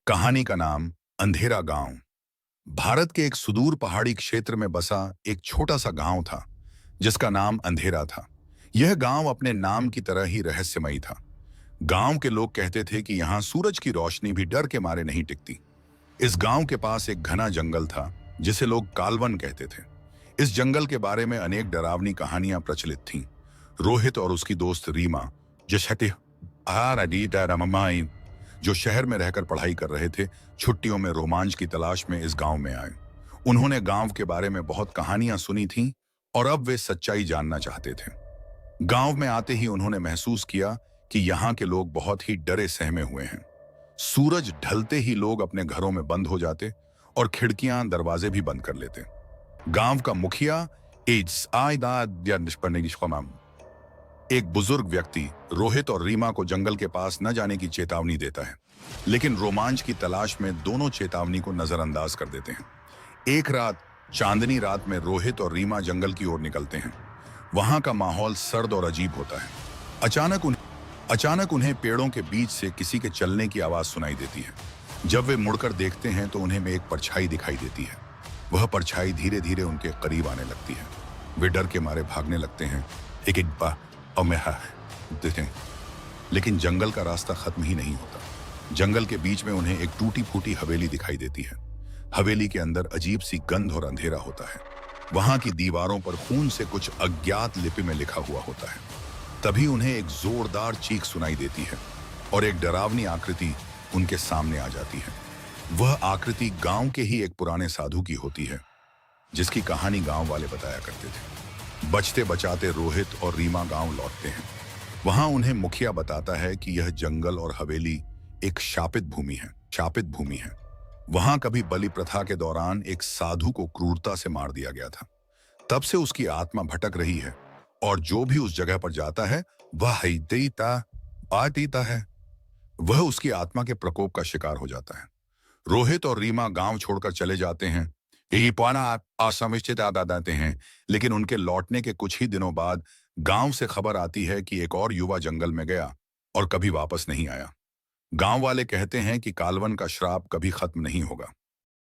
कहानी का नाम अंधेरा गांव। भारत के एक सुदूर पहाड़ी क्षेत्र में बसा एक छोटा सा गांव था जिसका नाम अंधेरा था। यह गांव अपने नाम की तरह ही रहस्यमयी था। गांव के लोग कहते थे कि यहाँ सूरज की रोशनी भी डर के मारे नहीं टिकती। इस गांव के पास एक घना जंगल था जिसे लोग कालवन कहते थे। इस जंगल के बारे में अनेक डरावनी कहानियां प्रचलित थीं। रोहित और उसकी दोस्त रीमा जिसहते जो शहर में रहकर पढ़ाई कर रहे थे, छुट्टियों में रोमांच की तलाश में इस गांव में आए। उन्होंने गांव के बारे में बहुत कहानियां सुनी थीं और अब वे सच्चाई जानना चाहते थे। गांव में आते ही उन्होंने महसूस किया कि यहाँ के लोग बहुत ही डरे सहमे हुए हैं। सूरज ढलते ही लोग अपने घरों में बंद हो जाते और खिड़कियां दरवाजे भी बंद कर लेते। गांव का मुखिया एक बुजुर्ग व्यक्ति रोहित और रीमा को जंगल के पास न जाने की चेतावनी देता है, लेकिन रोमांच की तलाश में दोनों चेतावनी को नजरअंदाज कर देते हैं। एक रात, चांदनी रात में रोहित और रीमा जंगल की ओर निकलते हैं। वहां का माहौल सर्द और अजीब होता है। अचानक उन्हें पेड़ों के बीच से किसी के चलने की आवाज सुनाई देती है। जब वे मुड़कर देखते हैं तो उन्हें एक परछाई दिखाई देती है। वह परछाई धीरे धीरे उनके करीब आने लगती है। वे डर के मारे भागने लगते हैं। एक बार देते हैं, लेकिन जंगल का रास्ता खत्म ही नहीं होता। जंगल के बीच में उन्हें एक टूटी फूटी हवेली दिखाई देती है। हवेली के अंदर अजीब सी गंध और अंधेरा होता है। वहां की दीवारों पर खून से कुछ अज्ञात लिपि में लिखा हुआ होता है। तभी उन्हें एक जोरदार चीख सुनाई देती है और एक डरावनी आकृति उनके सामने आ जाती है। वह आकृति गांव के ही एक पुराने साधु की होती है, जिसकी कहानी गांव वाले बताया करते थे। बचते बचाते रोहित और रीमा गांव लौटते हैं। वहां उन्हें मुखिया बताता है कि यह जंगल और हवेली एक शापित भूमि है। वहां कभी बलि प्रथा के दौरान एक साधु को क्रूरता से मार दिया गया था। तब से उसकी आत्मा भटक रही है और जो भी उस जगह पर जाता है वह आतीता है। वह उसकी आत्मा के प्रकोप का शिकार हो जाता है। रोहित और रीमा गांव छोड़कर चले जाते हैं। यही पुराना असमनिश्चित आते हैं, लेकिन उनके लौटने के कुछ ही दिनों बाद गांव से खबर आती है कि एक और युवा जंगल में गया और कभी वापस नहीं आया। गांव वाले कहते हैं कि कालवन का श्राप कभी खत्म नहीं होगा।